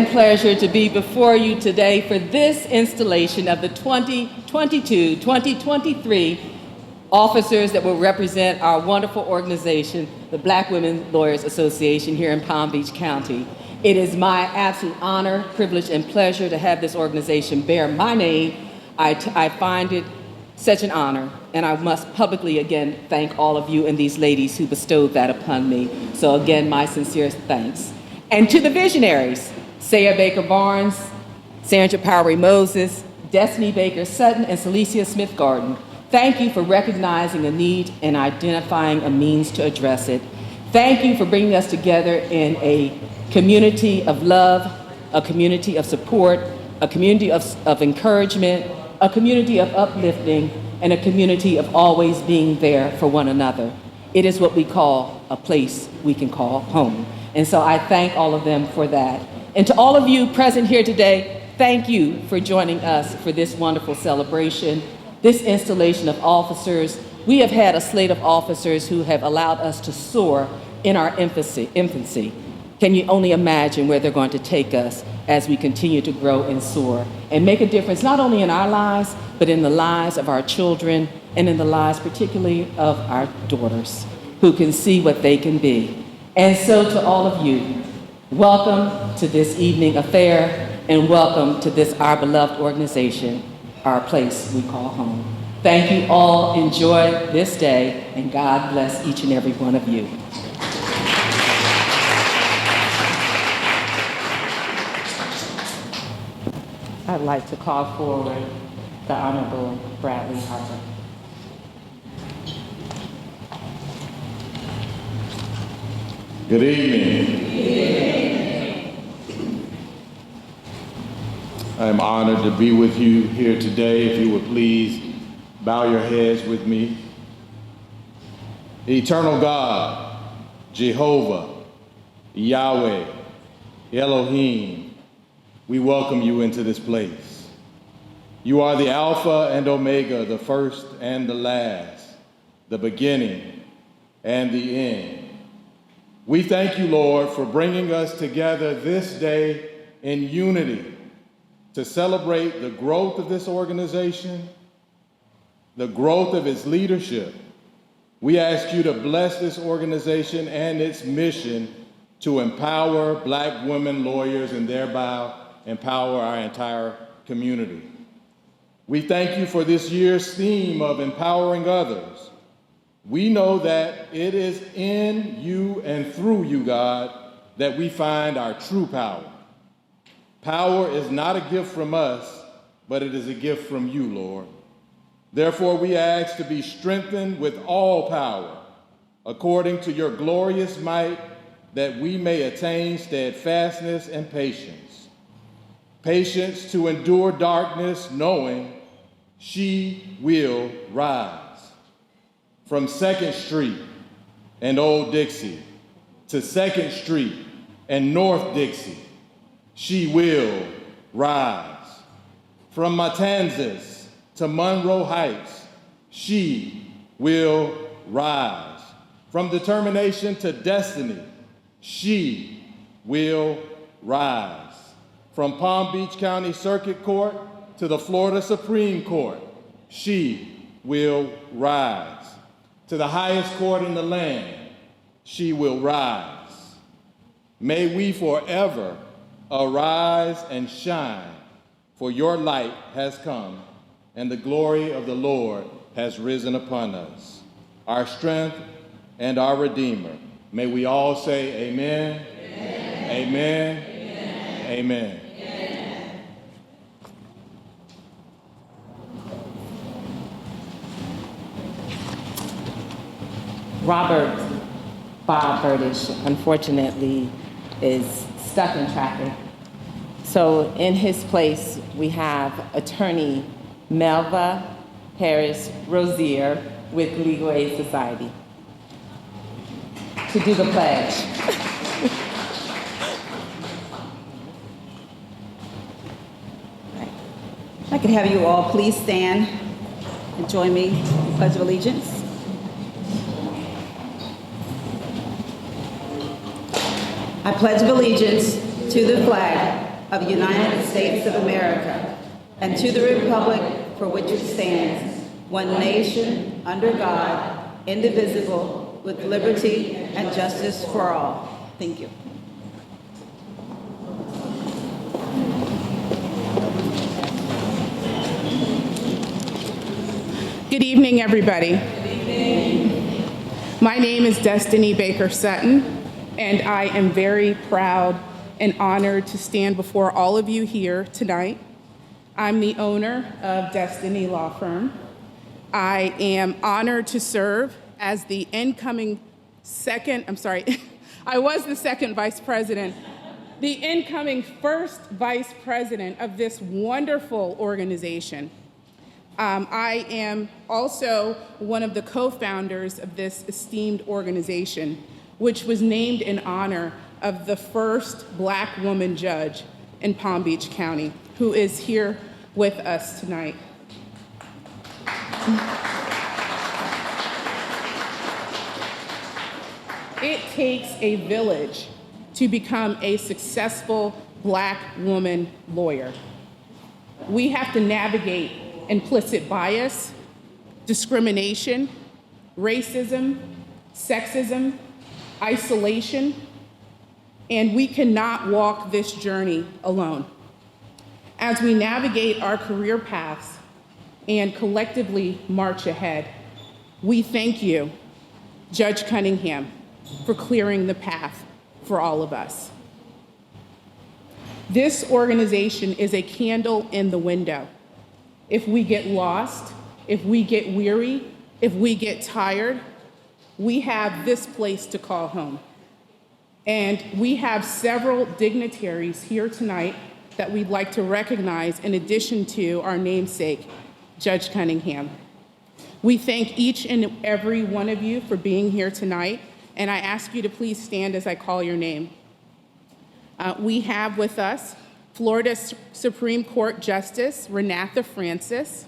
and pleasure to be before you today for this installation of the 2022-2023 officers that will represent our wonderful organization, the Black Women Lawyers Association here in Palm Beach County. It is my absolute honor, privilege, and pleasure to have this organization bear my name. I find it such an honor, and I must publicly again thank all of you and these ladies who bestowed that upon me. So again, my sincerest thanks. And to the visionaries, Saya Baker Barnes, Sandra Powery Moses, Destiny Baker Sutton, and Celicia Smith Garden, thank you for recognizing a need and identifying a means to address it. Thank you for bringing us together in a community of love, a community of support, a community of encouragement, a community of uplifting, and a community of always being there for one another. It is what we call a place we can call home. And so I thank all of them for that. And to all of you present here today, thank you for joining us for this wonderful celebration, this installation of officers. We have had a slate of officers who have allowed us to soar in our infancy. Can you only imagine where they're going to take us as we continue to grow and soar and make a difference not only in our lives, but in the lives of our children and in the lives particularly of our daughters who can see what they can be. And so to all of you, welcome to this evening affair and welcome to this our beloved organization, our place we call home. Thank you all, enjoy this day, and God bless each and every one of you. I'd like to call forward the Honorable Bradley Harper. Good evening. I am honored to be with you here today. If you would please bow your heads with me. Eternal God, Jehovah, Yahweh, Elohim, we welcome you into this place. You are the Alpha and Omega, the first and the last, the beginning and the end. We thank you, Lord, for bringing us together this day in unity to celebrate the growth of this organization, the growth of its leadership. We ask you to bless this organization and its mission to empower Black women lawyers and thereby empower our entire community. We thank you for this year's theme of empowering others. We know that it is in you and through you, God, that we find our true power. Power is not a gift from us, but it is a gift from you, Lord. Therefore, we ask to be strengthened with all power, according to your glorious might, that we may attain steadfastness and patience. Patience to endure darkness, knowing she will rise. From 2nd Street and Old Dixie to 2nd Street and North Dixie, she will rise. From Matanzas to Monroe Heights, she will rise. From determination to destiny, she will rise. From Palm Beach County Circuit Court to the Florida Supreme Court, she will rise. To the highest court in the land, she will rise. May we forever arise and shine, for your light has come, and the glory of the Lord has risen upon us, our strength and our Redeemer. May we all say amen, amen, amen, amen. Amen. Robert Bob Burdish, unfortunately, is stuck in traffic. So in his place, we have attorney Melva Harris Rozier with Legal Aid Society to do the pledge. If I could have you all please stand and join me in the Pledge of Allegiance. I pledge allegiance to the flag of the United States of America and to the republic for which it stands, one nation, under God, indivisible, with liberty and justice for all. Thank you. Good evening, everybody. Good evening. My name is Destiny Baker Sutton, and I am very proud and honored to stand before all of you here tonight. I'm the owner of Destiny Law Firm. I am honored to serve as the incoming I was the second vice president, the incoming first vice president of this wonderful organization. I am also one of the co-founders of this esteemed organization, which was named in honor of the first Black woman judge in Palm Beach County, who is here with us tonight. It takes a village to become a successful Black woman lawyer. We have to navigate implicit bias, discrimination, racism, sexism, isolation, and we cannot walk this journey alone. As we navigate our career paths and collectively march ahead, we thank you, Judge Cunningham, for clearing the path for all of us. This organization is a candle in the window. If we get lost, if we get weary, if we get tired, we have this place to call home. And we have several dignitaries here tonight that we'd like to recognize in addition to our namesake, Judge Cunningham. We thank each and every one of you for being here tonight, and I ask you to please stand as I call your name. We have with us Florida Supreme Court Justice Renatha Francis.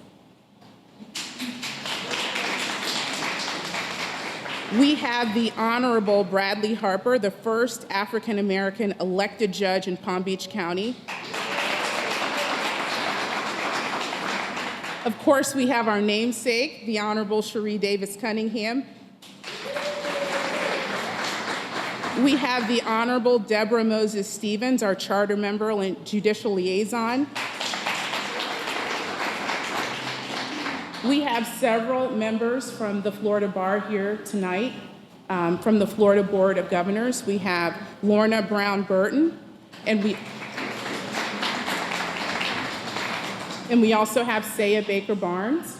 We have the Honorable Bradley Harper, the first African-American elected judge in Palm Beach County. Of course, we have our namesake, the Honorable Cherie Davis Cunningham. We have the Honorable Deborah Moses Stevens, our charter member and judicial liaison. We have several members from the Florida Bar here tonight. From the Florida Board of Governors, we have Lorna Brown Burton, and we also have Saya Baker Barnes.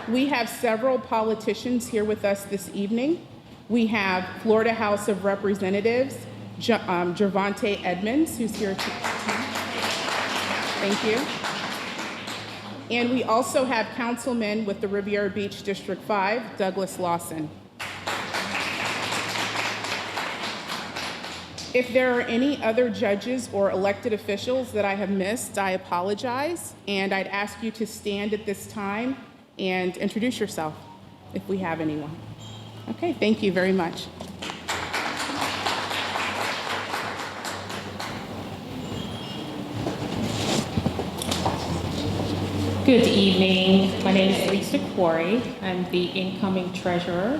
We have several politicians here with us this evening. We have Florida House of Representatives, Gervonta Edmonds, who's here tonight. Thank you. And we also have councilman with the Riviera Beach District 5, Douglas Lawson. If there are any other judges or elected officials that I have missed, I apologize, and I'd ask you to stand at this time and introduce yourself, if we have anyone. Okay, thank you very much. Good evening. My name is Lisa Quarry. I'm the incoming treasurer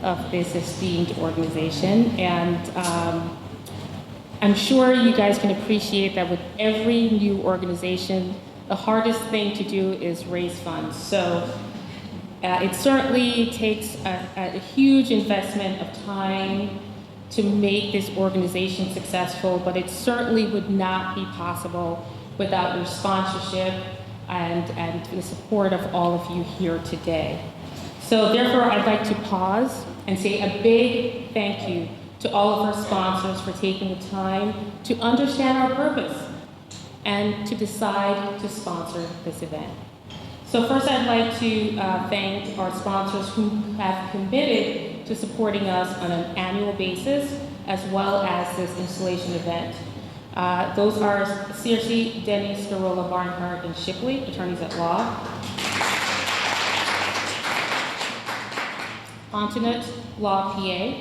of this esteemed organization, and I'm sure you guys can appreciate that with every new organization, the hardest thing to do is raise funds. So it certainly takes a huge investment of time to make this organization successful, but it certainly would not be possible without your sponsorship and the support of all of you here today. So therefore, I'd like to pause and say a big thank you to all of our sponsors for taking the time to understand our purpose and to decide to sponsor this event. So first, I'd like to thank our sponsors who have committed to supporting us on an annual basis, as well as this installation event. Those are CRC, Denny, Starola, Barnhart, and Shipley, attorneys at law. Antoinette Law, PA.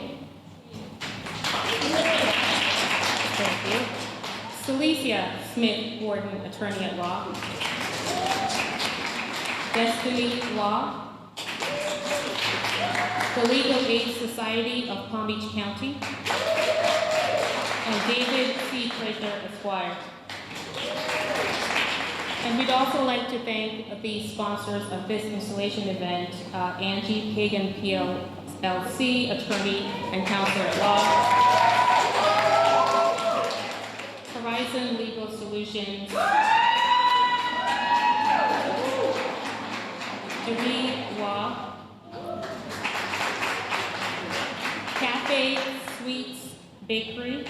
Felicia Smith Gordon, attorney at law. Destiny Law. The Legal Aid Society of Palm Beach County. And David C. Fraser, Esquire. And we'd also like to thank the sponsors of this installation event, Angie Pagan PLC, attorney and counselor at law. Horizon Legal Solutions. Dewey Law. Cafe Sweets Bakery.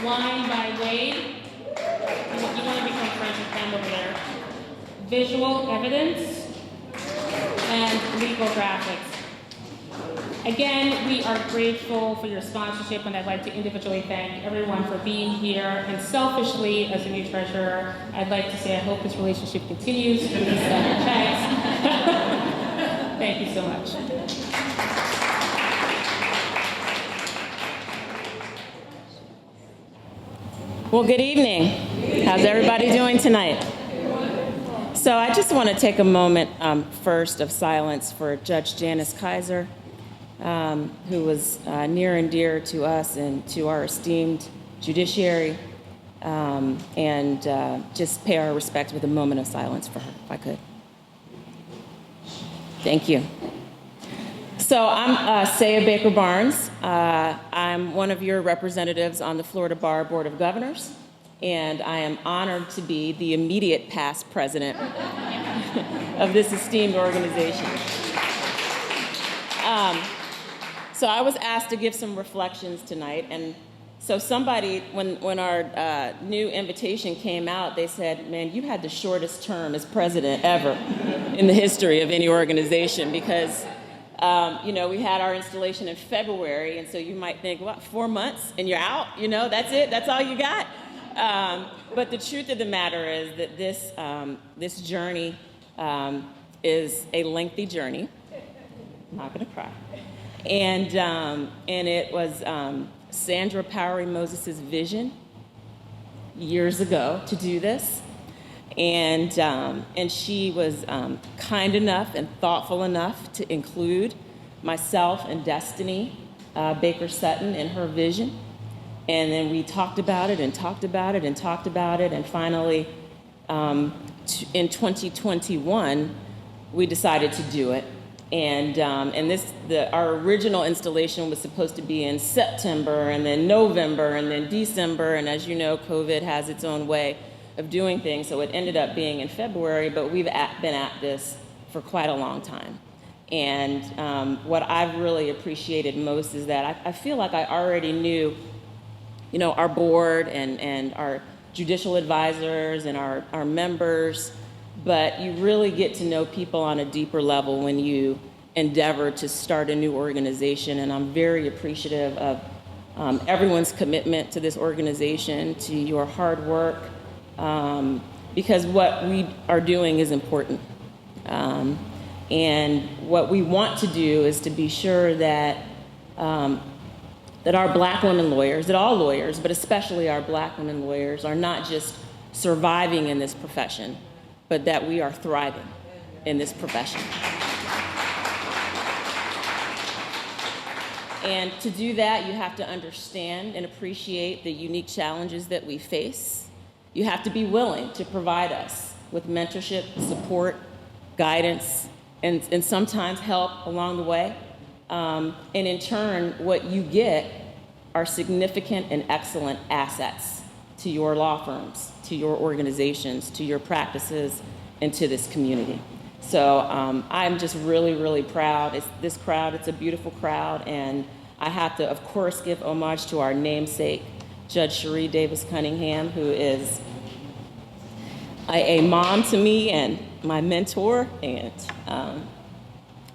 Wine by Wade. You want to become friends with them over there. Visual Evidence and Legal Graphics. Again, we are grateful for your sponsorship, and I'd like to individually thank everyone for being here. And selfishly, as a new treasurer, I'd like to say I hope this relationship continues for these checks. Thank you so much. Well, good evening. How's everybody doing tonight? So I just want to take a moment first of silence for Judge Janice Kaiser, who was near and dear to us and to our esteemed judiciary, and just pay our respects with a moment of silence for her, if I could. Thank you. So I'm Saya Baker Barnes. I'm one of your representatives on the Florida Bar Board of Governors, and I am honored to be the immediate past president of this esteemed organization. So I was asked to give some reflections tonight, and so somebody, when our new invitation came out, they said, man, you had the shortest term as president ever in the history of any organization, because we had our installation in February, and so you might think, what, 4 months and you're out? That's it? That's all you got? But the truth of the matter is that this journey is a lengthy journey. I'm not going to cry. And it was Sandra Powery Moses' vision years ago to do this. And she was kind enough and thoughtful enough to include myself and Destiny Baker Sutton in her vision. And then we talked about it and talked about it and talked about it. And finally, in 2021, we decided to do it. And our original installation was supposed to be in September, and then November, and then December. And as you know, COVID has its own way of doing things, so it ended up being in February, but we've been at this for quite a long time. And what I've really appreciated most is that I feel like I already knew, our board and our judicial advisors and our members, but you really get to know people on a deeper level when you endeavor to start a new organization. And I'm very appreciative of everyone's commitment to this organization, to your hard work, because what we are doing is important. And what we want to do is to be sure that that our Black women lawyers, that all lawyers, but especially our Black women lawyers, are not just surviving in this profession, but that we are thriving in this profession. And to do that, you have to understand and appreciate the unique challenges that we face. You have to be willing to provide us with mentorship, support, guidance, and sometimes help along the way. And in turn, what you get are significant and excellent assets to your law firms, to your organizations, to your practices, and to this community. So I'm just really, really proud. This crowd, it's a beautiful crowd, and I have to, of course, give homage to our namesake, Judge Cherie Davis Cunningham, who is a mom to me and my mentor, and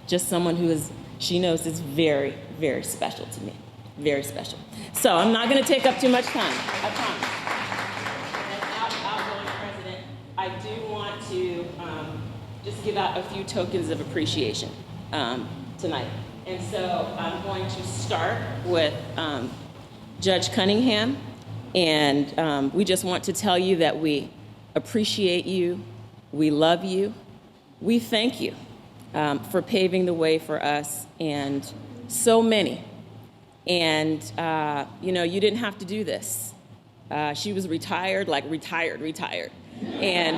just someone who she knows is very, very special to me, very special. So I'm not going to take up too much time, I promise. As outgoing president, I do want to just give out a few tokens of appreciation tonight. And so I'm going to start with Judge Cunningham, And we just want to tell you that we appreciate you, we love you, we thank you for paving the way for us and so many. And, you didn't have to do this. She was retired, like retired. And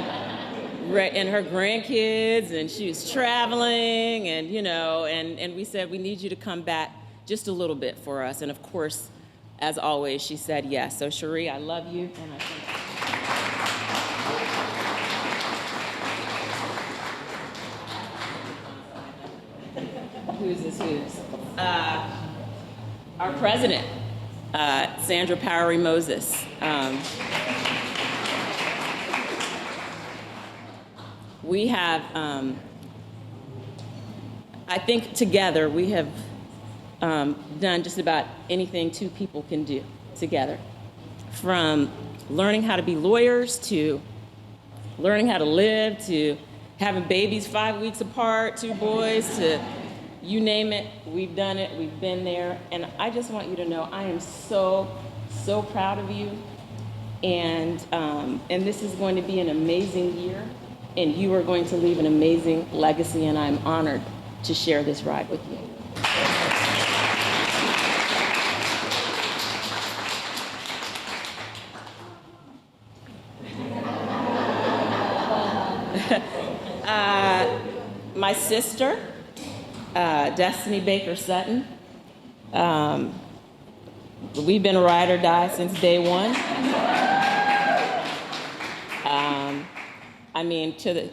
her grandkids, and she was traveling, and, and we said, we need you to come back just a little bit for us. And of course, as always, she said yes. So Cherie, I love you, and I think who's our president, Sandra Powery Moses. We have, I think together we have done just about anything two people can do together, from learning how to be lawyers to learning how to live to having babies 5 weeks apart, 2 boys, to you name it, we've done it, we've been there. And I just want you to know I am so, so proud of you. And this is going to be an amazing year, and you are going to leave an amazing legacy, and I'm honored to share this ride with you. My sister, Destiny Baker Sutton. We've been ride or die since day one.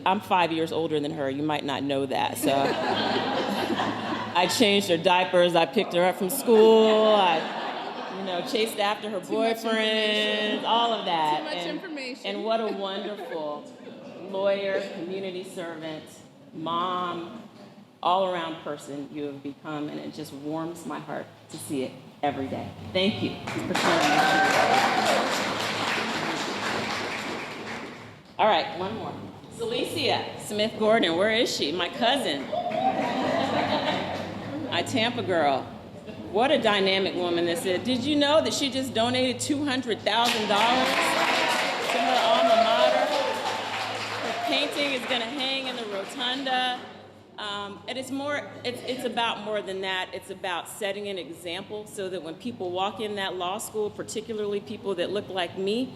I'm 5 years older than her. You might not know that. So I changed her diapers. I picked her up from school. I chased after her boyfriend, all of that. Too much information. And what a wonderful lawyer, community servant, mom, all-around person you have become, and it just warms my heart to see it every day. Thank you for sharing this. All right, one more. Celicia Smith-Gordon, where is she? My cousin. My Tampa girl. What a dynamic woman this is. Did you know that she just donated $200,000 to her alma mater? Her painting is going to hang in the rotunda. And it's about more than that. It's about setting an example so that when people walk in that law school, particularly people that look like me,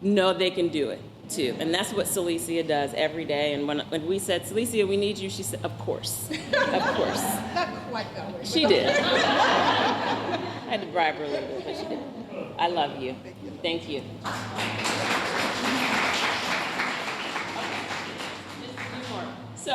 know they can do it too. And that's what Celicia does every day. And when we said, Celicia, we need you, she said, of course, of course. Not quite that way. She did. I had to bribe her a little bit, but she did. I love you. Thank you. So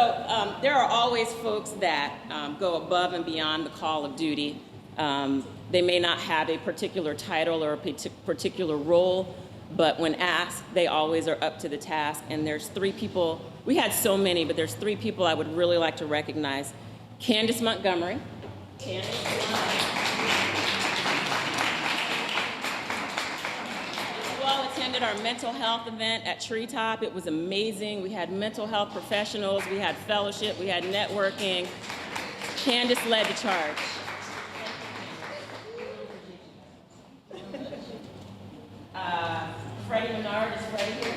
there are always folks that go above and beyond the call of duty. They may not have a particular title or a particular role, but when asked, they always are up to the task. And there's 3 people, we had so many, but there's 3 people I would really like to recognize. Candace Montgomery. Attended our mental health event at Treetop. It was amazing. We had mental health professionals, we had fellowship, we had networking. Candace led the charge. Freddie Menard, is Freddie here?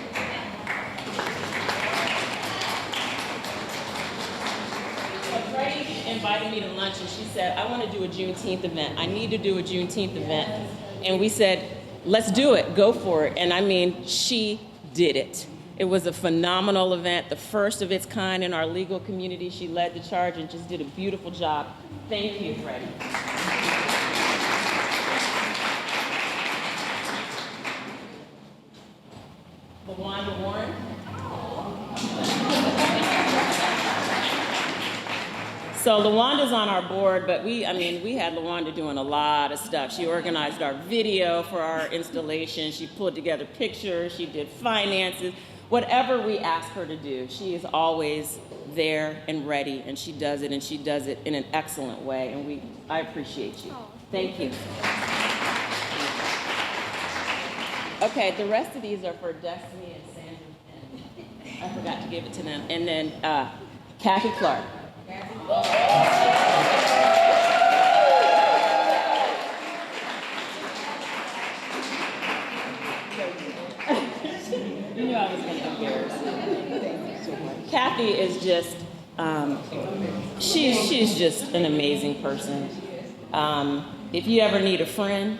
So Freddie invited me to lunch, and she said, I want to do a Juneteenth event. I need to do a Juneteenth event. And we said, let's do it, go for it. And she did it. It was a phenomenal event, the first of its kind in our legal community. She led the charge and just did a beautiful job. Thank you, Freddie. LaWanda Warren. So LaWanda's on our board, but we had LaWanda doing a lot of stuff. She organized our video for our installation. She pulled together pictures. She did finances. Whatever we ask her to do, she is always there and ready, and she does it in an excellent way. And I appreciate you. Thank you. Okay, the rest of these are for Destiny and Sandra, and I forgot to give it to them. And then Kathy Clark. knew I was going to embarrass you. Kathy is just, she's just an amazing person. If you ever need a friend,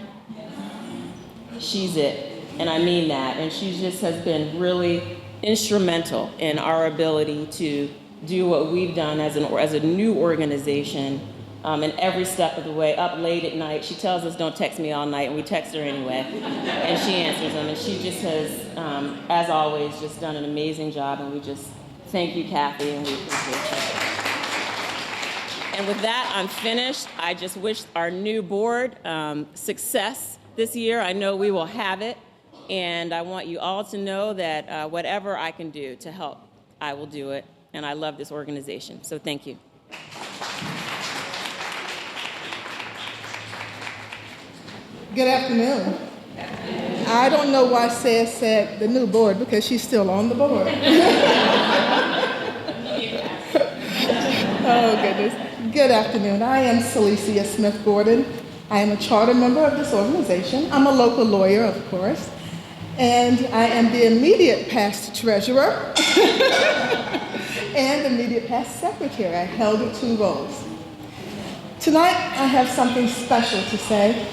she's it. And I mean that. And she just has been really instrumental in our ability to do what we've done as a new organization, and every step of the way, up late at night. She tells us don't text me all night, and we text her anyway, and she answers them. And she just has, as always, just done an amazing job, and we just thank you, Kathy, and we appreciate you. And with that, I'm finished. I just wish our new board success this year. I know we will have it, and I want you all to know that whatever I can do to help, I will do it. And I love this organization, so thank you. Good afternoon. I don't know why Sarah said the new board, because she's still on the board. Oh, goodness. Good afternoon. I am Celicia Smith-Gordon. I am a charter member of this organization. I'm a local lawyer, of course, and I am the immediate past treasurer and immediate past secretary. I held the two roles. Tonight, I have something special to say.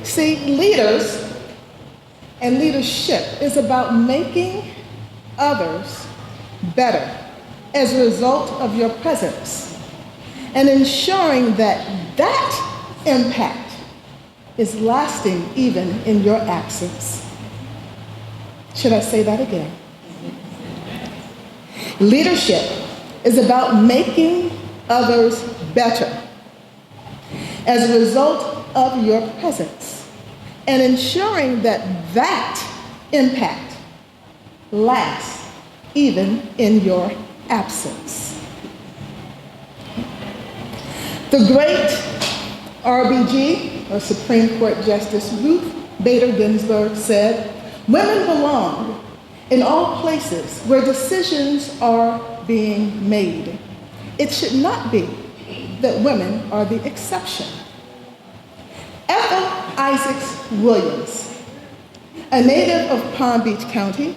See, leaders and leadership is about making others better as a result of your presence and ensuring that that impact is lasting even in your absence. Should I say that again? Leadership is about making others better as a result of your presence and ensuring that that impact lasts even in your absence. The great RBG, or Supreme Court Justice Ruth Bader Ginsburg, said, "Women belong in all places where decisions are being made. It should not be that women are the exception." Ethel Isaacs Williams, a native of Palm Beach County,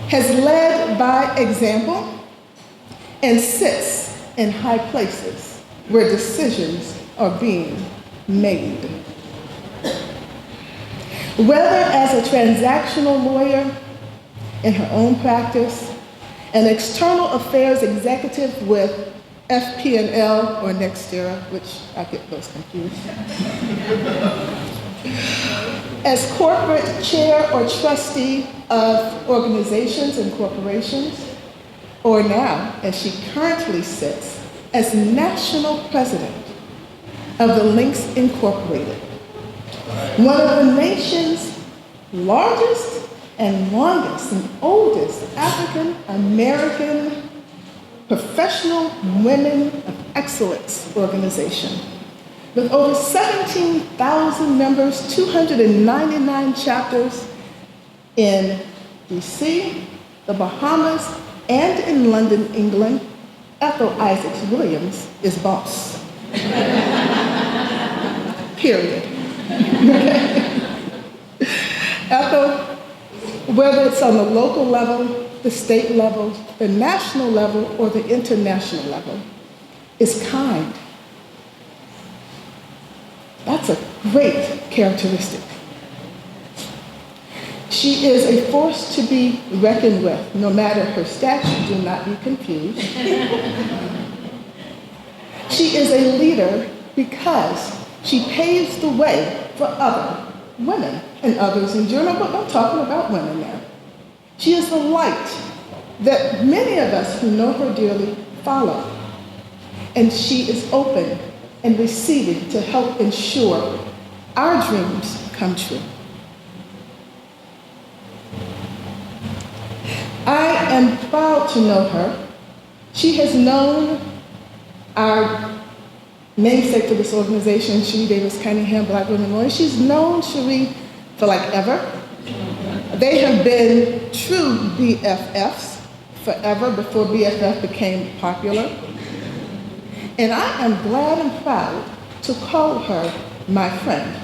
has led by example and sits in high places where decisions are being made. Whether as a transactional lawyer in her own practice, an external affairs executive with FP&L or Nextera, which I get those confused, as corporate chair or trustee of organizations and corporations, or now, as she currently sits, as national president of the Links Incorporated, one of the nation's largest and longest and oldest African American professional women of excellence organization, with over 17,000 members, 299 chapters in DC, the Bahamas, and in London, England. Ethel Isaacs Williams is boss. Period. Ethel, whether it's on the local level, the state level, the national level, or the international level, is kind. That's a great characteristic. She is a force to be reckoned with, no matter her stature, do not be confused. She is a leader because she paves the way for other women and others in general, but I'm talking about women now. She is the light that many of us who know her dearly follow, and she is open and receiving to help ensure our dreams come true. I am proud to know her. She has known our namesake for this organization, Cherie Davis Cunningham, Black Women Lawyers. She's known Cherie for like ever. They have been true BFFs forever before BFF became popular. And I am glad and proud to call her my friend.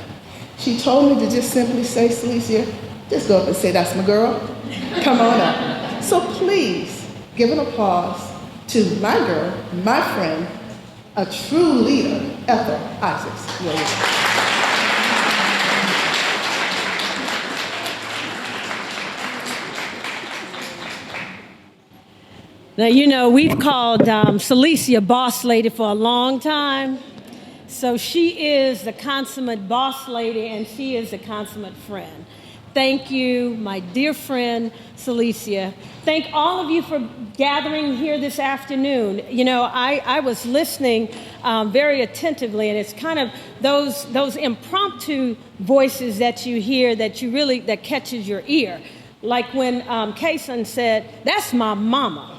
She told me to just simply say, Celicia, Just go up and say, that's my girl. Come on up. So please give an applause to my girl, my friend, a true leader, Ethel Isaacs. Now, you know, we've called Celicia boss lady for a long time. So she is the consummate boss lady, and she is the consummate friend. Thank you, my dear friend, Celicia. Thank all of you for gathering here this afternoon. You know, I was listening very attentively, and it's kind of those impromptu voices that you hear that catches your ear. Like when Kason said, that's my mama.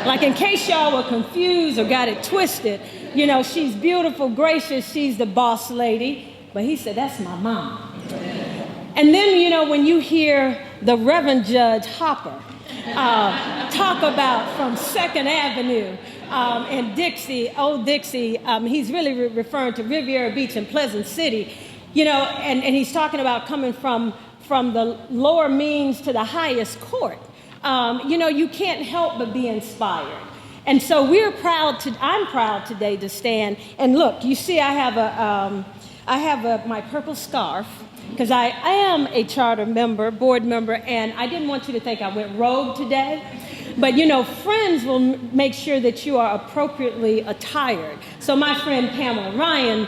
Like in case y'all were confused or got it twisted, you know, she's beautiful, gracious, she's the boss lady. But he said, that's my mama. And then, you know, when you hear the Reverend Judge Hopper talk about from 2nd Avenue and Dixie, old Dixie, he's really referring to Riviera Beach and Pleasant City, you know, and he's talking about coming from the lower means to the highest court. You know, you can't help but be inspired. And so I'm proud today to stand. And look, you see I have my purple scarf because I am a charter member, board member, and I didn't want you to think I went rogue today. But, you know, friends will make sure that you are appropriately attired. So my friend Pamela Ryan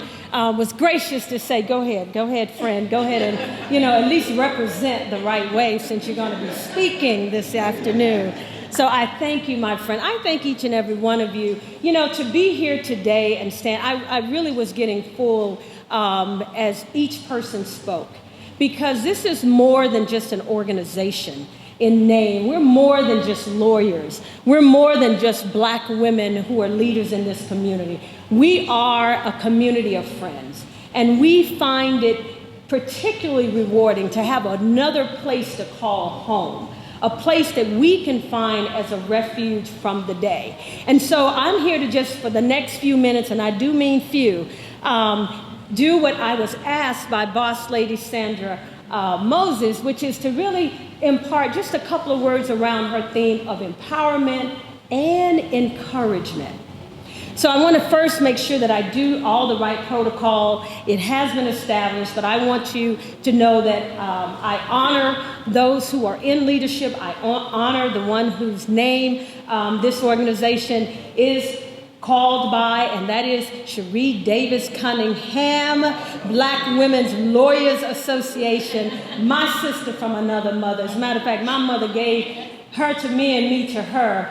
was gracious to say, go ahead, friend, go ahead and, you know, at least represent the right way since you're going to be speaking this afternoon. So I thank you, my friend. I thank each and every one of you. You know, to be here today and stand, I really was getting full as each person spoke, because this is more than just an organization in name. We're more than just lawyers. We're more than just black women who are leaders in this community. We are a community of friends, and we find it particularly rewarding to have another place to call home, a place that we can find as a refuge from the day. And so I'm here to just, for the next few minutes, and I do mean few, do what I was asked by Boss Lady Sandra Moses, which is to really impart just a couple of words around her theme of empowerment and encouragement. So I want to first make sure that I do all the right protocol. It has been established, but I want you to know that I honor those who are in leadership. I honor the one whose name this organization is called by, and that is Cherie Davis Cunningham, Black Women's Lawyers Association, my sister from another mother. As a matter of fact, my mother gave her to me and me to her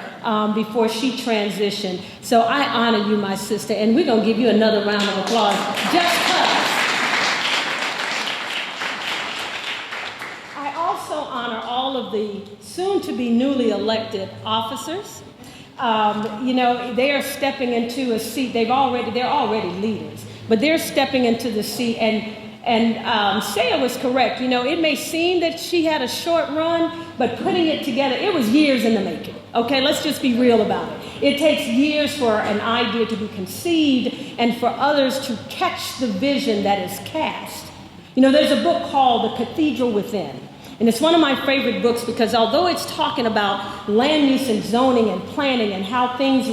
before she transitioned. So I honor you, my sister, and we're going to give you another round of applause just because. I also honor all of the soon-to-be newly elected officers. You know, they are stepping into a seat. They're already leaders, but they're stepping into the seat. And Shea was correct. You know, it may seem that she had a short run, but putting it together, it was years in the making. Okay, let's just be real about it. It takes years for an idea to be conceived and for others to catch the vision that is cast. You know, there's a book called The Cathedral Within. And it's one of my favorite books because although it's talking about land use and zoning and planning and how things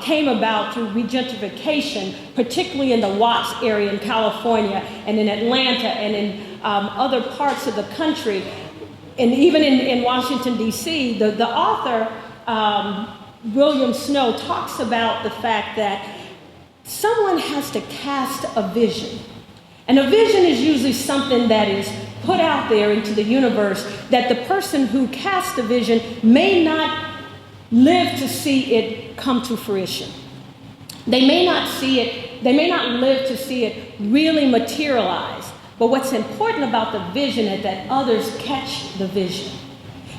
came about through regentrification, particularly in the Watts area in California and in Atlanta and in other parts of the country, and even in Washington, D.C., the author, William Snow, talks about the fact that someone has to cast a vision. And a vision is usually something that is put out there into the universe that the person who casts the vision may not live to see it come to fruition. They may not live to see it really materialize. But what's important about the vision is that others catch the vision.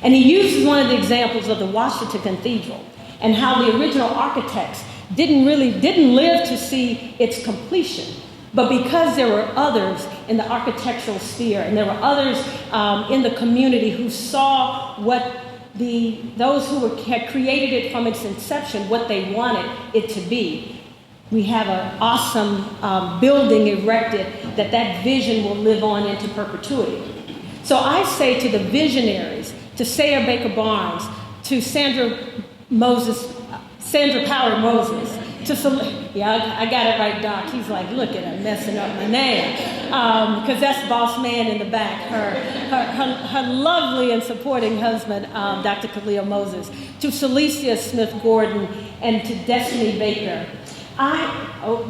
And he uses one of the examples of the Washington Cathedral and how the original architects didn't live to see its completion. But because there were others in the architectural sphere and there were others in the community who saw what those who had created it from its inception, what they wanted it to be, we have an awesome building erected that vision will live on into perpetuity. So I say to the visionaries, to Sarah Baker Barnes, to Sandra Power Moses, I got it right, Doc. He's like, look at her messing up my name. Because that's Boss Man in the back, her lovely and supporting husband, Dr. Khalil Moses, to Celicia Smith-Gordon, and to Destiny Baker.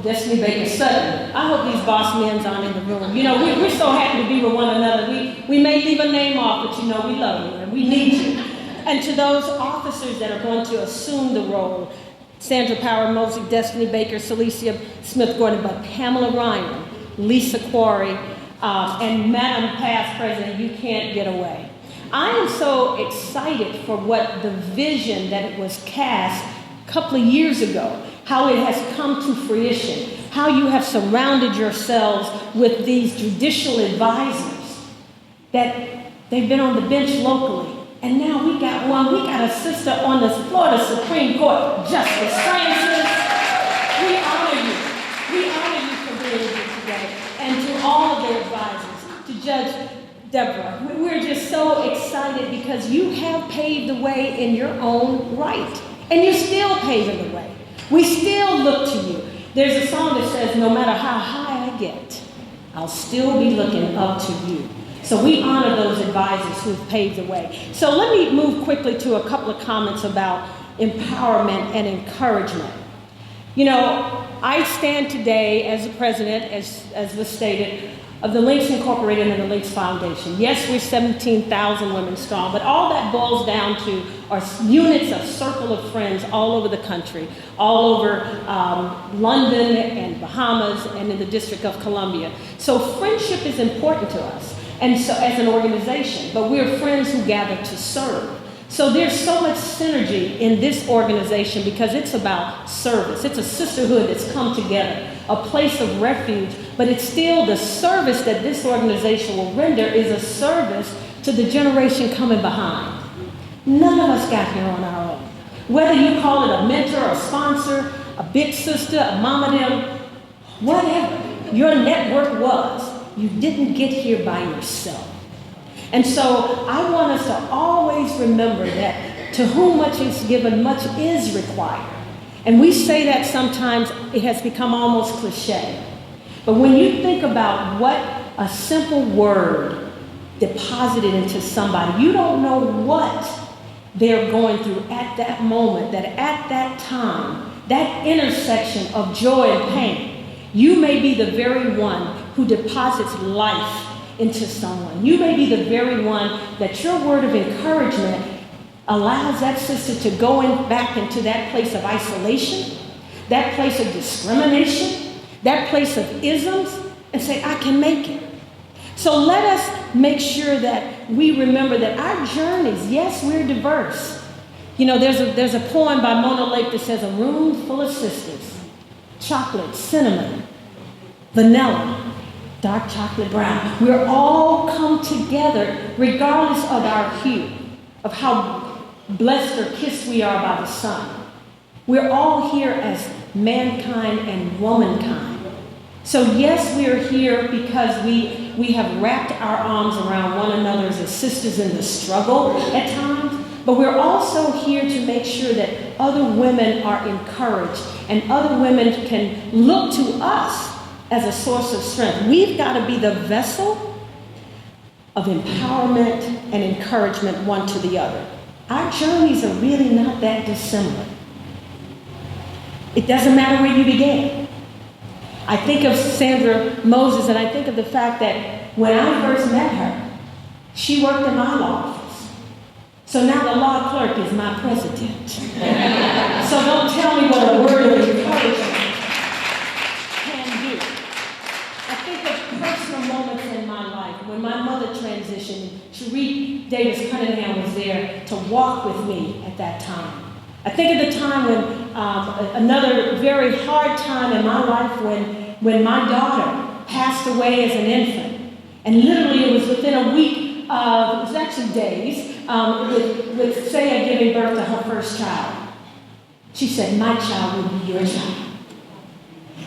Destiny Baker Sutton. I hope these boss men's aren't in the room. You know, we're so happy to be with one another. We may leave a name off, but you know we love you and we need you. And to those officers that are going to assume the role, Sandra Power Mosey, Destiny Baker, Celicia Smith-Gordon, but Pamela Ryan, Lisa Quarry, and Madam Past President, you can't get away. I am so excited for what the vision that it was cast a couple of years ago, how it has come to fruition, how you have surrounded yourselves with these judicial advisors that they've been on the bench locally. And now we got a sister on the Florida Supreme Court, Justice Francis. We honor you. We honor you for being here today. And to all of the advisors, to Judge Deborah, we're just so excited because you have paved the way in your own right. And you're still paving the way. We still look to you. There's a song that says, no matter how high I get, I'll still be looking up to you. So we honor those advisors who've paved the way. So let me move quickly to a couple of comments about empowerment and encouragement. You know, I stand today as the president, as was stated, of the Links Incorporated and the Links Foundation. Yes, we're 17,000 women strong, but all that boils down to are units of circle of friends all over the country, all over London and Bahamas and in the District of Columbia. So friendship is important to us, and so as an organization, but we're friends who gather to serve. So there's so much synergy in this organization because it's about service. It's a sisterhood that's come together, a place of refuge, but it's still the service that this organization will render is a service to the generation coming behind. None of us got here on our own. Whether you call it a mentor, a sponsor, a big sister, a mama them, whatever your network was, you didn't get here by yourself. And so I want us to always remember that to whom much is given, much is required. And we say that sometimes it has become almost cliche. But when you think about what a simple word deposited into somebody, you don't know what they're going through at that moment, that at that time, that intersection of joy and pain, you may be the very one who deposits life into someone. You may be the very one that your word of encouragement allows that sister to go back into that place of isolation, that place of discrimination, that place of isms, and say, I can make it. So let us make sure that we remember that our journeys, yes, we're diverse. You know, there's a poem by Mona Lake that says, a room full of sisters, chocolate, cinnamon, vanilla, dark chocolate brown. We're all come together regardless of our hue, of how blessed or kissed we are by the sun. We're all here as mankind and womankind. So yes, we are here because we have wrapped our arms around one another as sisters in the struggle at times, but we're also here to make sure that other women are encouraged and other women can look to us as a source of strength. We've got to be the vessel of empowerment and encouragement one to the other. Our journeys are really not that dissimilar. It doesn't matter where you began. I think of Sandra Moses and I think of the fact that when I first met her, she worked in my law office. So now the law clerk is my president. So don't tell me what a word of encouragement can do. I think of personal moments in my life. When my mother transitioned, Cherie Davis Cunningham was there to walk with me at that time. I think of the time when, another very hard time in my life when my daughter passed away as an infant. And literally it was within a week, it was actually days, with Saya giving birth to her first child. She said, my child will be your child.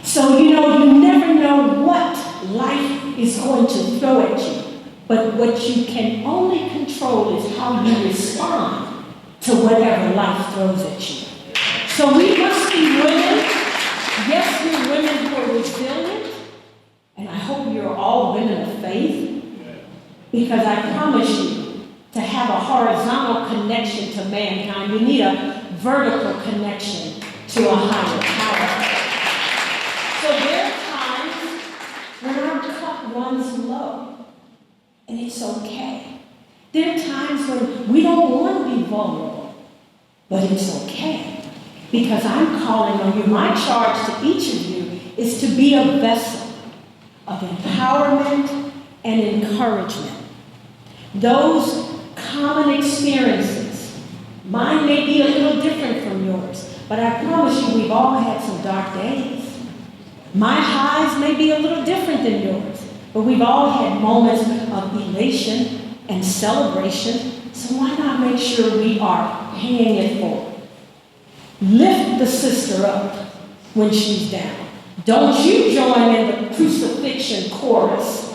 So, you know, you never know what life is going to throw at you. But what you can only control is how you respond to whatever life throws at you. So we must be women. Yes, we're women who are resilient. And I hope you're all women of faith. Because I promise you, to have a horizontal connection to mankind, you need a vertical connection to a higher power. So there are times when our cup runs low, and it's okay. There are times when we don't want to be vulnerable, but it's okay. Because I'm calling on you. My charge to each of you is to be a vessel of empowerment and encouragement. Those common experiences, mine may be a little different from yours, but I promise you we've all had some dark days. My highs may be a little different than yours, but we've all had moments of elation and celebration, so why not make sure we are paying it forward? Lift the sister up when she's down. Don't you join in the crucifixion chorus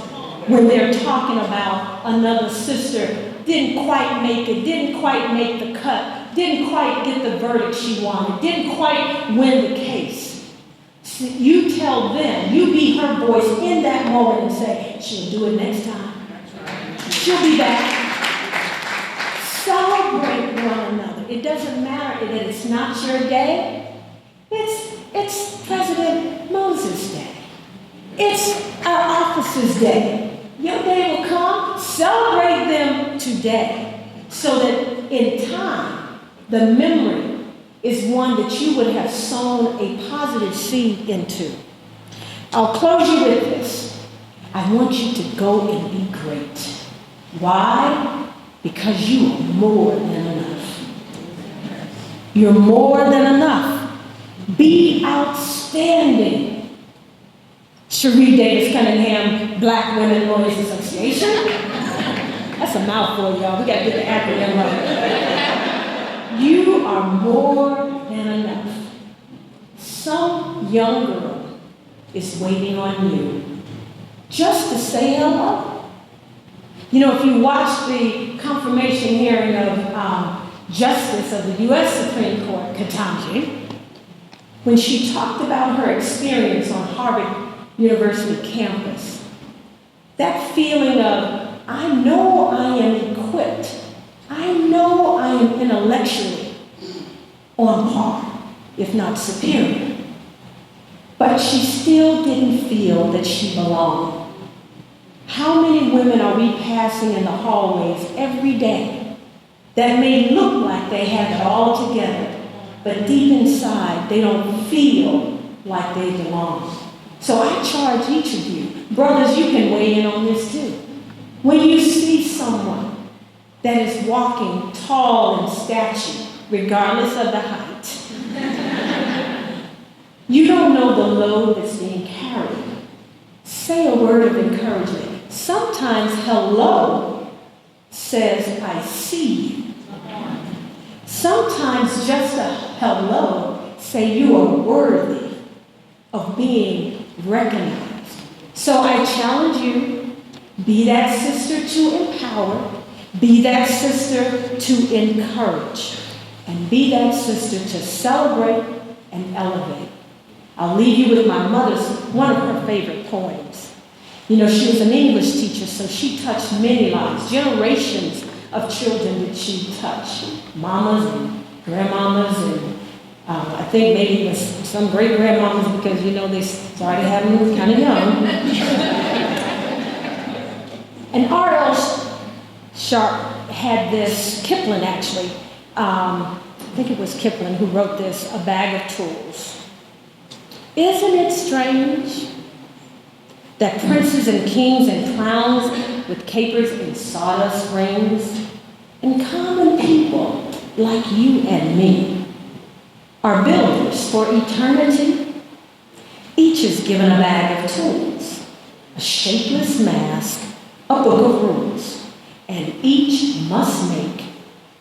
when they're talking about another sister didn't quite make it, didn't quite make the cut, didn't quite get the verdict she wanted, didn't quite win the case. So you tell them, you be her voice in that moment and say, she'll do it next time. She'll be back. Celebrate one another. It doesn't matter that it's not your day. It's President Moses' day. It's our officer's day. Your day will come. Celebrate them today so that in time, the memory is one that you would have sown a positive seed into. I'll close you with this. I want you to go and be great. Why? Because you are more than enough. You're more than enough. Be outstanding. Cherie Davis Cunningham, Black Women Lawyers Association. That's a mouthful, y'all. We got to get the acronym right. You are more than enough. Some young girl is waiting on you just to say hello. You know, if you watch the confirmation hearing of Justice of the U.S. Supreme Court, Ketanji, when she talked about her experience on Harvard University campus, that feeling of, I know I am equipped, I know I am intellectually on par, if not superior, but she still didn't feel that she belonged. How many women are we passing in the hallways every day that may look like they have it all together, but deep inside they don't feel like they belong? So I charge each of you, brothers, you can weigh in on this too. When you see someone that is walking tall in stature, regardless of the height, you don't know the load that's being carried. Say a word of encouragement. Sometimes hello says, I see you. Sometimes just a hello say you are worthy of being recognized. So I challenge you, be that sister to empower, be that sister to encourage, and be that sister to celebrate and elevate. I'll leave you with my mother's, one of her favorite poems. You know, she was an English teacher, so she touched many lives, generations of children that she touched, mamas and grandmamas, and I think maybe it was some great-grandmamas because, you know, they started having them kind of young. And R.L. Sharp had this, Kipling actually, I think it was Kipling who wrote this, A Bag of Tools. Isn't it strange that princes and kings and clowns with capers and sawdust rings and common people like you and me are builders for eternity? Each is given a bag of tools, a shapeless mask, a book of rules, and each must make,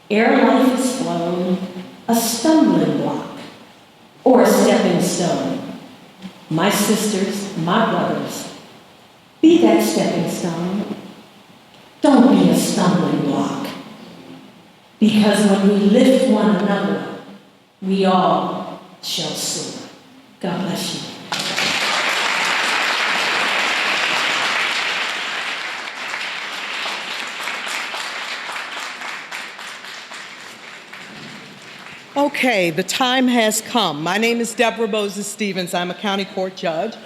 ere life is flown, a stumbling block or a stepping stone. My sisters, my brothers, be that stepping stone. Because when we lift one another, we all shall soar. God bless you. Okay, the time has come. My name is Deborah Moses Stevens. I'm a county court judge,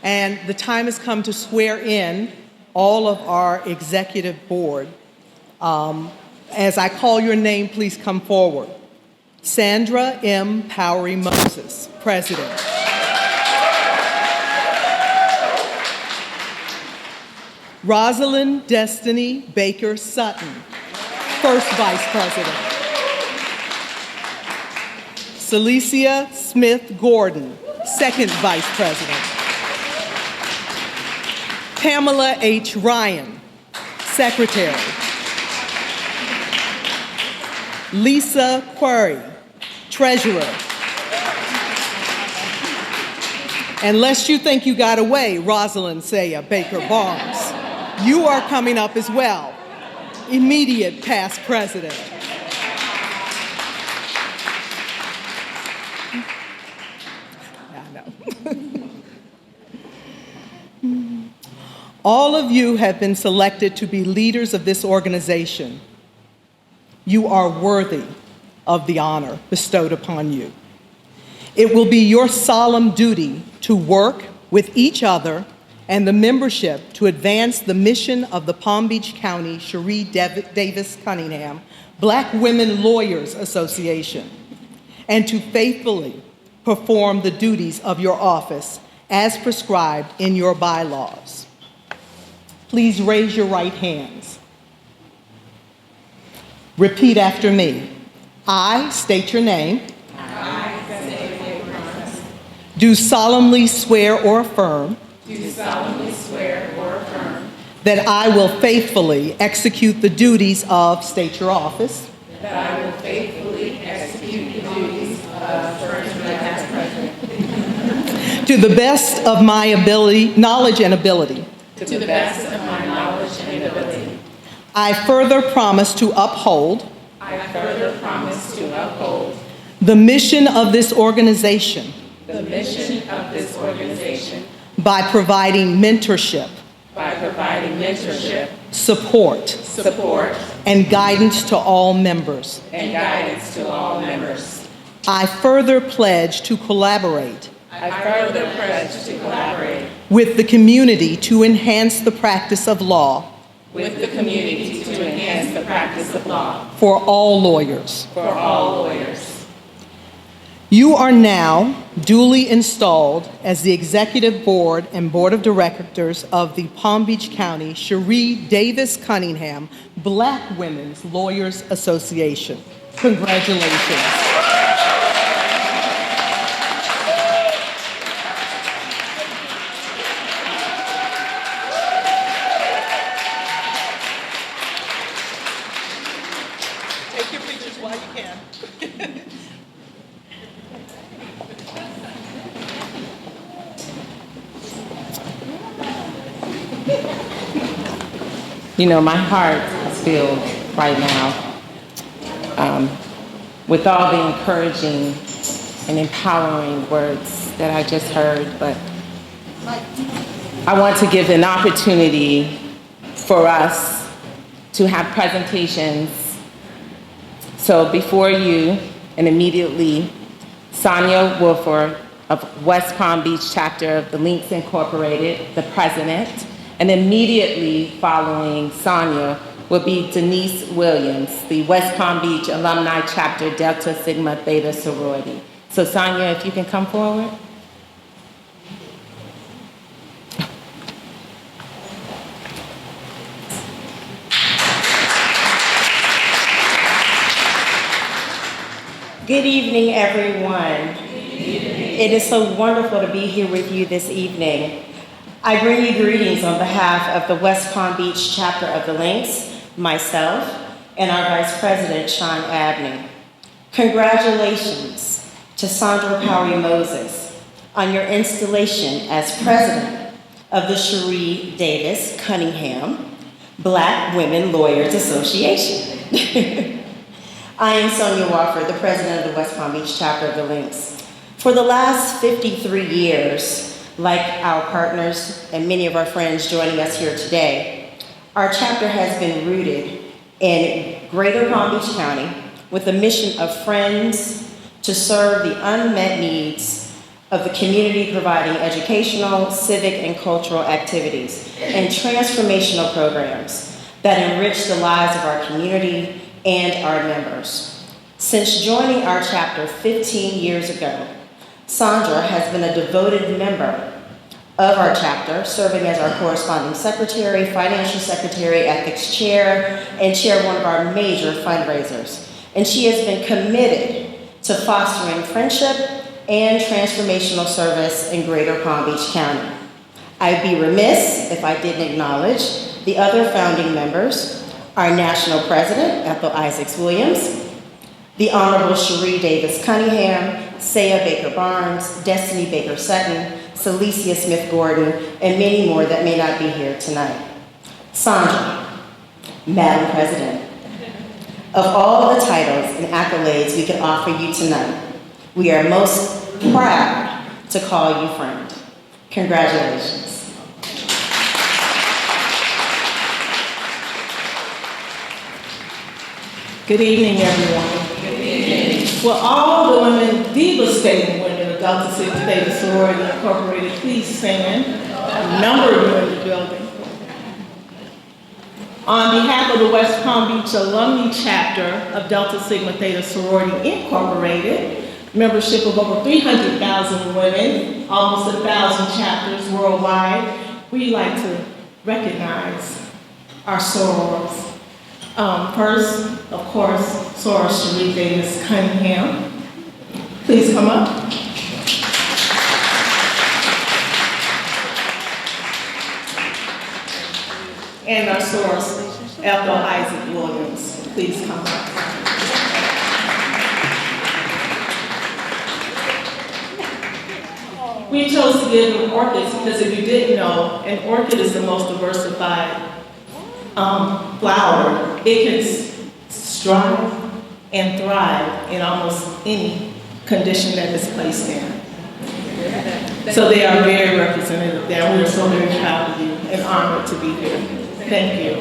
and the time has come to swear in all of our executive board. As I call your name, please come forward. Sandra M. Powery Moses, President. Rosalind Destiny Baker Sutton, First Vice President. Celicia Smith Gordon, Second Vice President. Pamela H. Ryan, Secretary. Lisa Query, Treasurer. Unless you think you got away, Rosalind Saya Baker Barnes, you are coming up as well. Immediate past president. All of you have been selected to be leaders of this organization. You are worthy of the honor bestowed upon you. It will be your solemn duty to work with each other and the membership to advance the mission of the Palm Beach County Cherie Davis Cunningham Black Women Lawyers Association, and to faithfully perform the duties of your office as prescribed in your bylaws. Please raise your right hands. Repeat after me. I state your name. Do solemnly swear or affirm. That I will faithfully execute the duties of, state your office. That I will faithfully execute the duties of first and past president. To the best of my ability, knowledge and ability. To the best of my knowledge and ability. I further promise to uphold. The mission of this organization. By providing mentorship. Support. And guidance to all members. I further pledge to collaborate. With the community to enhance the practice of law. For all lawyers. You are now duly installed as the Executive Board and Board of Directors of the Palm Beach County Cherie Davis Cunningham Black Women's Lawyers Association. Congratulations. Take your pictures while you can. You know, my heart is filled right now with all the encouraging and empowering words that I just heard, but I want to give an opportunity for us to have presentations. So before you, and immediately, Sonia Wolfer of West Palm Beach chapter of the Links Incorporated, the president, and immediately following Sonia will be Denise Williams, the West Palm Beach Alumni Chapter Delta Sigma Theta Sorority. So Sonia, if you can come forward. Good evening, everyone. It is so wonderful to be here with you this evening. I bring you greetings on behalf of the West Palm Beach chapter of the Links, myself, and our Vice President, Sean Abney. Congratulations to Sandra Powery Moses on your installation as President of the Cherie Davis Cunningham Black Women Lawyers Association. I am Sonia Wofford, the president of the West Palm Beach chapter of the Links. For the last 53 years, like our partners and many of our friends joining us here today, our chapter has been rooted in Greater Palm Beach County with a mission of friends to serve the unmet needs of the community, providing educational, civic, and cultural activities and transformational programs that enrich the lives of our community and our members. Since joining our chapter 15 years ago, Sandra has been a devoted member of our chapter, serving as our corresponding secretary, financial secretary, ethics chair, and chair of one of our major fundraisers. And she has been committed to fostering friendship and transformational service in Greater Palm Beach County. I'd be remiss if I didn't acknowledge the other founding members, our national president, Ethel Isaacs Williams, the Honorable Cherie Davis Cunningham, Saya Baker Barnes, Destiny Baker Sutton, Celicia Smith Gordon, and many more that may not be here tonight. Sandra, Madam President, of all the titles and accolades we could offer you tonight, we are most proud to call you friend. Congratulations. Good evening, everyone. Good evening. Well, all the women, devastating women of Delta Sigma Theta Sorority Incorporated, please stand. A number of you in the building. On behalf of the West Palm Beach Alumni Chapter of Delta Sigma Theta Sorority Incorporated, membership of over 300,000 women, almost 1,000 chapters worldwide, we'd like to recognize our sorors. First, of course, Soror Cherie Davis Cunningham. Please come up. And our soror, Ethel Isaac Williams. Please come up. We chose to give them orchids because if you didn't know, an orchid is the most diversified flower. It can strive and thrive in almost any condition that it's placed in. So they are very representative there. We are so very proud of you and honored to be here. Thank you.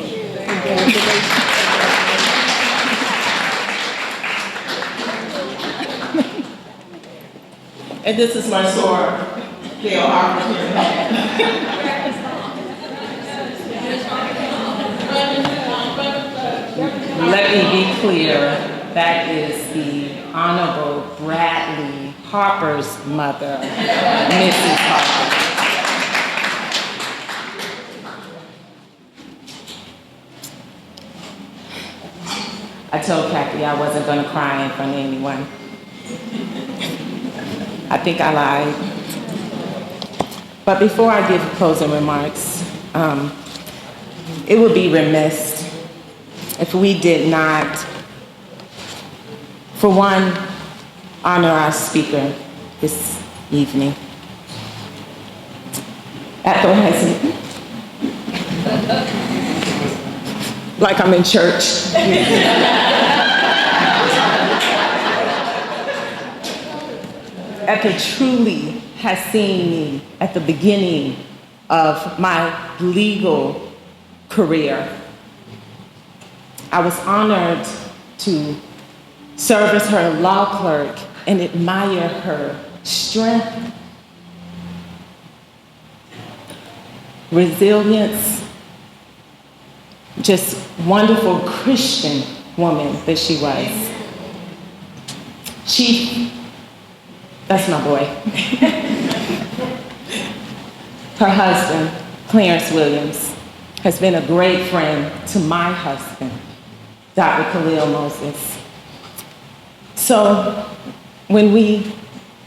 And this is my soror, Gail Harper here. Let me be clear, that is the Honorable Bradley Harper's mother, Mrs. Harper. I told Kathy I wasn't going to cry in front of anyone. I think I lied. But before I give closing remarks, it would be remiss if we did not, for one, honor our speaker this evening. Ethel Isaac. Like I'm in church. Ethel truly has seen me at the beginning of my legal career. I was honored to serve as her law clerk and admire her strength, resilience, just wonderful Christian woman that she was. That's my boy. Her husband, Clarence Williams, has been a great friend to my husband, Dr. Khalil Moses. So when we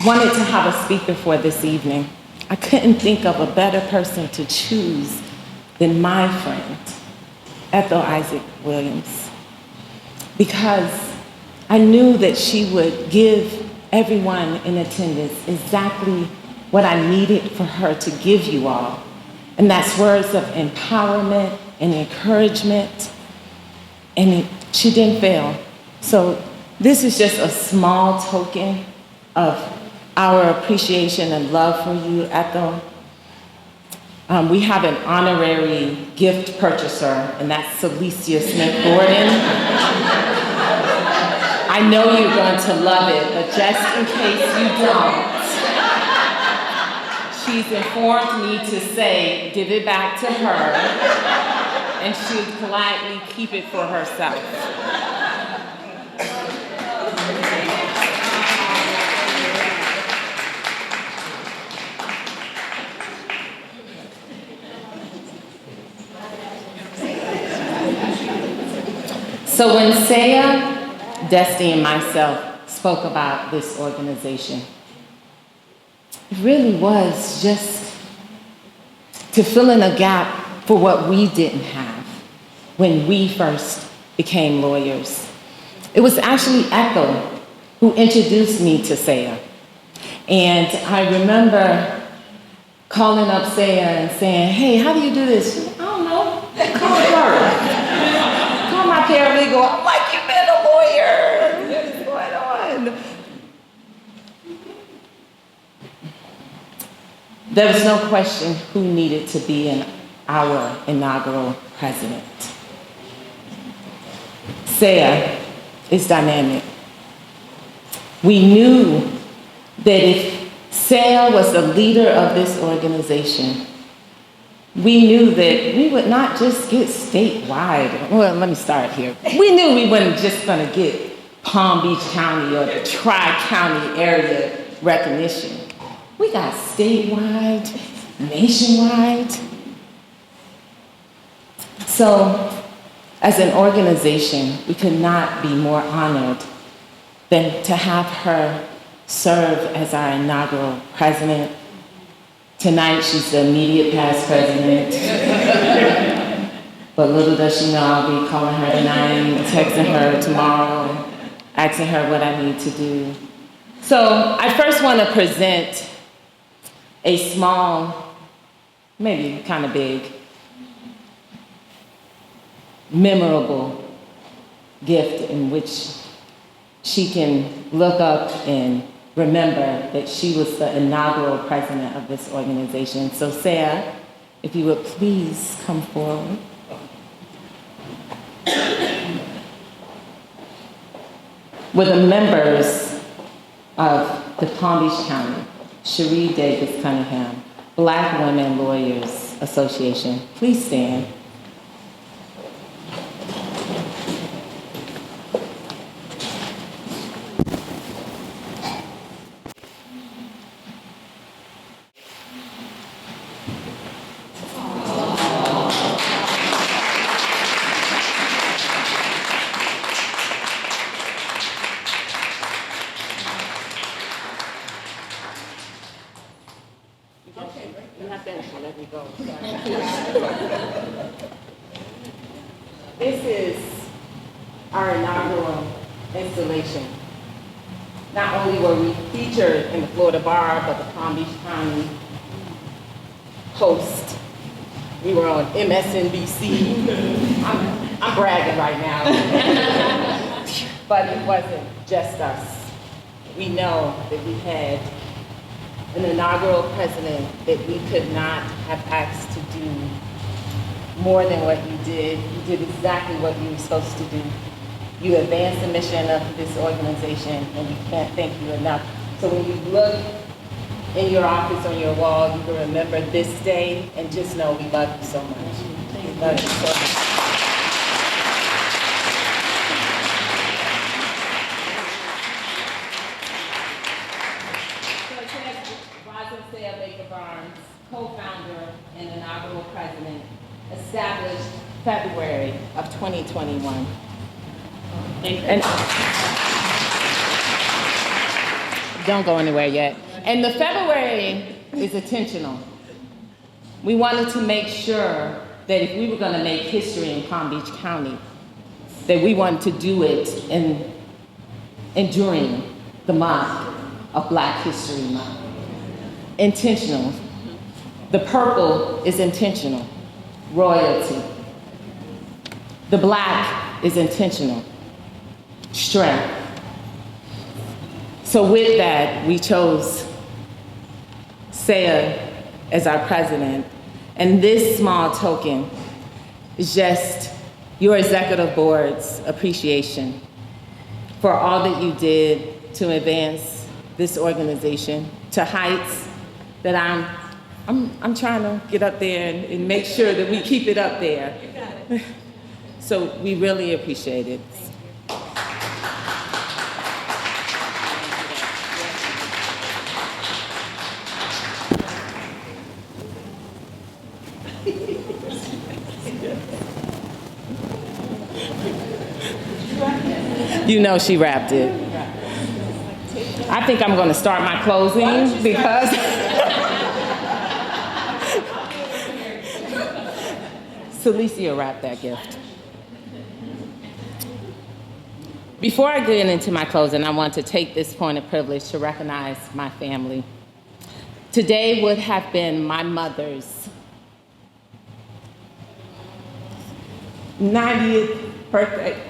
wanted to have a speaker for this evening, I couldn't think of a better person to choose than my friend, Ethel Isaac Williams, because I knew that she would give everyone in attendance exactly what I needed for her to give you all. And that's words of empowerment and encouragement. And she didn't fail. So This is just a small token of our appreciation and love for you, Ethel. We have an honorary gift purchaser, and that's Celicia Smith-Gordon. I know you're going to love it, but just in case you don't, she's informed me to say, give it back to her, and she'll politely keep it for herself. So when Saya, Destiny, and myself spoke about this organization, it really was just to fill in a gap for what we didn't have when we first became lawyers. It was actually Ethel who introduced me to Saya. And I remember calling up Saya and saying, hey, how do you do this? She said, I don't know, call her. Call my paralegal. I'm like, you've been a lawyer. What is going on? There was no question who needed to be our inaugural president. Saya is dynamic. We knew that if Saya was the leader of this organization, we knew that we would not just get statewide. Well, let me start here. We knew we weren't just going to get Palm Beach County or the Tri-County area recognition. We got statewide, nationwide. So, as an organization, we could not be more honored than to have her serve as our inaugural president. Tonight, she's the immediate past president. But little does she know I'll be calling her tonight, texting her tomorrow, asking her what I need to do. So I first want to present a small, maybe kind of big, memorable gift in which she can look up and remember that she was the inaugural president of this organization. So Sarah, if you would please come forward. With the members of the Palm Beach County, Cherie Davis Cunningham, Black Women Lawyers Association, please stand. This is our inaugural installation. Not only were we featured in the Florida Bar, but the Palm Beach County host. We were on MSNBC. I'm bragging right now. But it wasn't just us. We know that we had an inaugural president that we could not have asked to do more than what you did. You did exactly what you were supposed to do. You advanced the mission of this organization, and we can't thank you enough. So when you look in your office on your wall, you can remember this day and just know we love you so much. We love you so much. Co-founder and inaugural president, established February of 2021. And don't go anywhere yet. And the February is intentional. We wanted to make sure that if we were going to make history in Palm Beach County, that we wanted to do it during the month of Black History Month. Intentional. The purple is intentional, royalty. The black is intentional, strength. So with that, we chose Saya as our president. And this small token is just your executive board's appreciation for all that you did to advance this organization to heights that I'm trying to get up there and make sure that we keep it up there. So we really appreciate it. You know she wrapped it. I think I'm going to start my closing because Celicia wrapped that gift. Before I get into my closing, I want to take this point of privilege to recognize my family. Today would have been my mother's 90th birthday.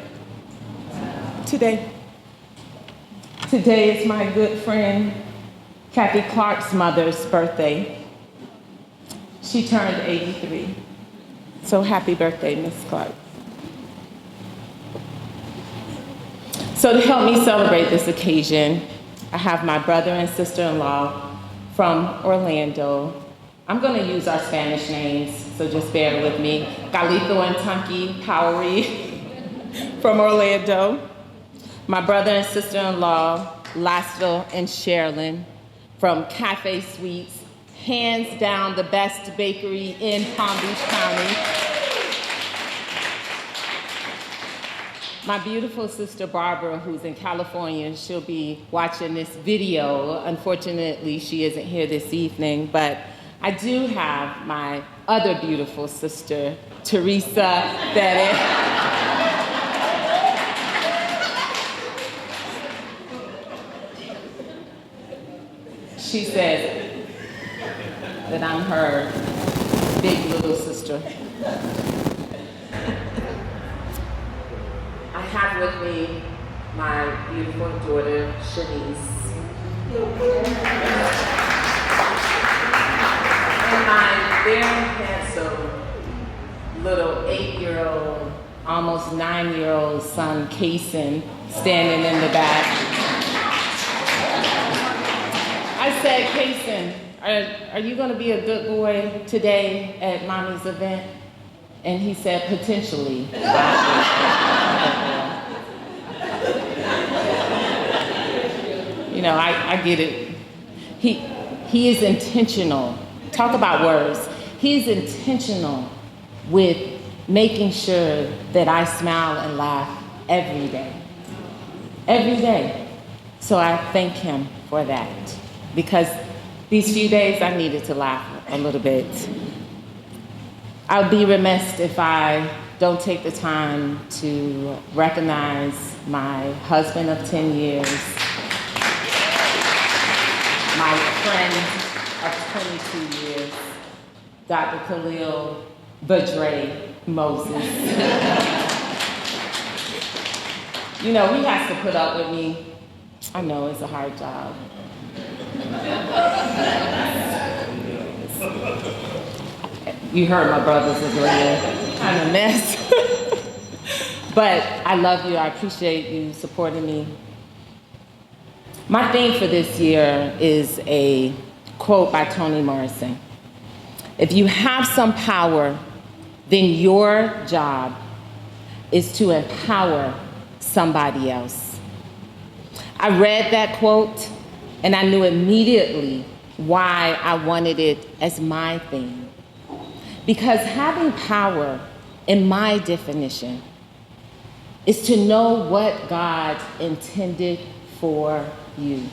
Today is my good friend Kathy Clark's mother's birthday. She turned 83. So happy birthday, Miss Clark. So to help me celebrate this occasion, I have my brother and sister-in-law from Orlando. I'm going to use our Spanish names, so just bear with me. Galito and Tunky Powery from Orlando. My brother and sister-in-law, Laszlo and Sherilyn from Cafe Sweets, hands down the best bakery in Palm Beach County. My beautiful sister Barbara, who's in California, she'll be watching this video. Unfortunately, she isn't here this evening, but I do have my other beautiful sister, Teresa, she says that I'm her big little sister. I have with me my beautiful daughter, Shanice. And my very handsome little 8-year-old, almost 9-year-old son, Kason, standing in the back. I said, Kason, are you going to be a good boy today at Mommy's event? And he said, potentially. You know, I get it. He is intentional. Talk about words. He's intentional with making sure that I smile and laugh every day. Every day. So I thank him for that. Because these few days I needed to laugh a little bit. I'll be remiss if I don't take the time to recognize my husband of 10 years, my friend of 22 years, Dr. Khalil Badre Moses. You know, he has to put up with me. I know it's a hard job. You heard my brothers is really kind of a mess. But I love you. I appreciate you supporting me. My theme for this year is a quote by Toni Morrison. If you have some power, then your job is to empower somebody else. I read that quote and I knew immediately why I wanted it as my theme. Because having power, in my definition, is to know what God intended for you.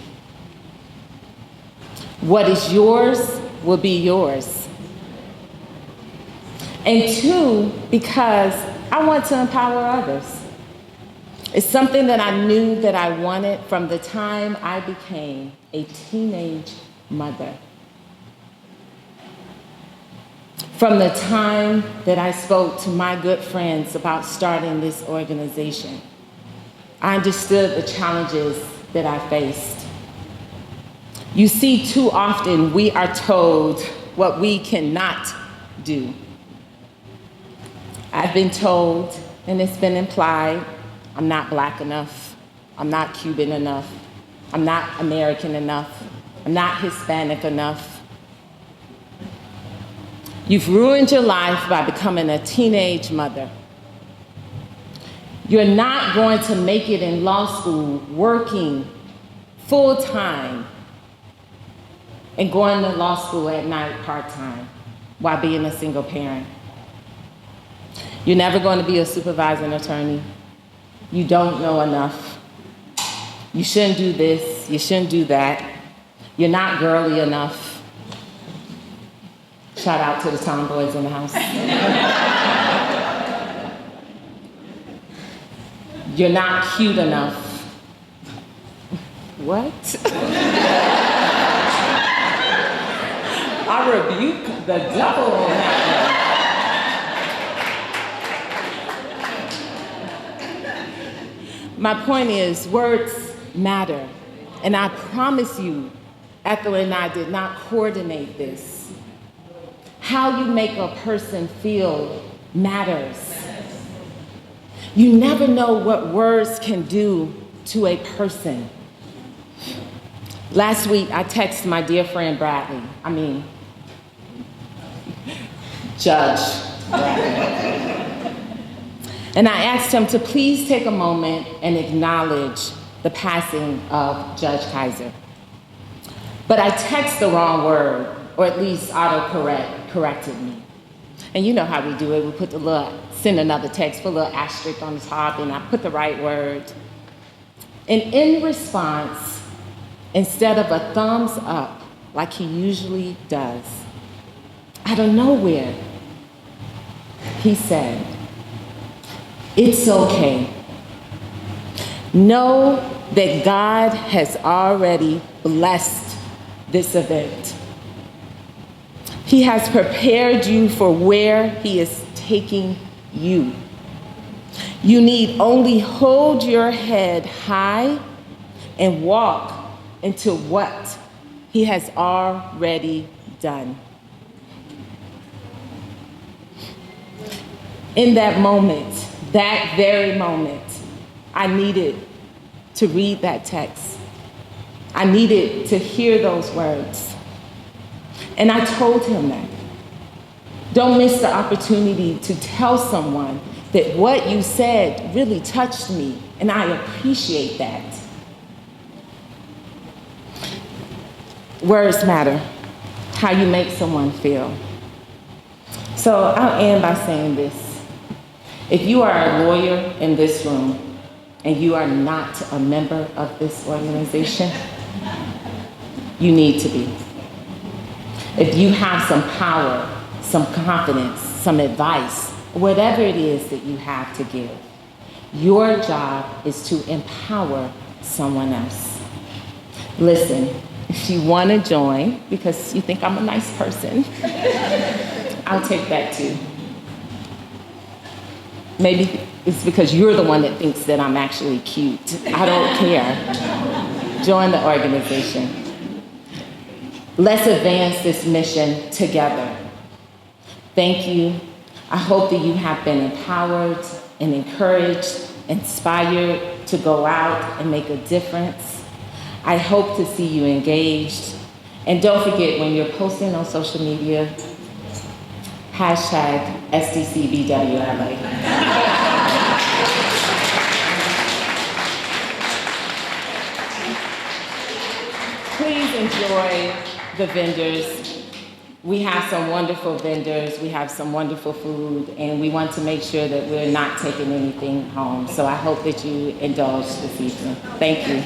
What is yours will be yours. And two, because I want to empower others. It's something that I knew that I wanted from the time I became a teenage mother. From the time that I spoke to my good friends about starting this organization, I understood the challenges that I faced. You see, too often we are told what we cannot do. I've been told, and it's been implied, I'm not Black enough, I'm not Cuban enough, I'm not American enough, I'm not Hispanic enough. You've ruined your life by becoming a teenage mother. You're not going to make it in law school working full-time and going to law school at night part-time while being a single parent. You're never going to be a supervising attorney. You don't know enough. You shouldn't do this, you shouldn't do that. You're not girly enough. Shout out to the tomboys in the house. You're not cute enough. What? I rebuke the devil on that one. My point is, words matter. And I promise you, Ethel and I did not coordinate this. How you make a person feel matters. You never know what words can do to a person. Last week, I texted my dear friend Judge Bradley. And I asked him to please take a moment and acknowledge the passing of Judge Kaiser. But I texted the wrong word, or at least corrected me. And you know how we do it. We put send another text, put a little asterisk on the top, and I put the right word. And in response, instead of a thumbs up, like he usually does, out of nowhere, he said, "It's okay. Know that God has already blessed this event. He has prepared you for where he is taking you. You need only hold your head high and walk into what he has already done." In that moment, that very moment, I needed to read that text. I needed to hear those words. And I told him that. Don't miss the opportunity to tell someone that what you said really touched me, and I appreciate that. Words matter, how you make someone feel. So I'll end by saying this. If you are a lawyer in this room and you are not a member of this organization, you need to be. If you have some power, some confidence, some advice, whatever it is that you have to give, your job is to empower someone else. Listen, if you want to join because you think I'm a nice person, I'll take that too. Maybe it's because you're the one that thinks that I'm actually cute. I don't care. Join the organization. Let's advance this mission together. Thank you. I hope that you have been empowered and encouraged, inspired to go out and make a difference. I hope to see you engaged. And don't forget, when you're posting on social media, #SDCBWLA. Please enjoy the vendors. We have some wonderful vendors, we have some wonderful food, and we want to make sure that we're not taking anything home. So I hope that you indulge this evening. Thank you.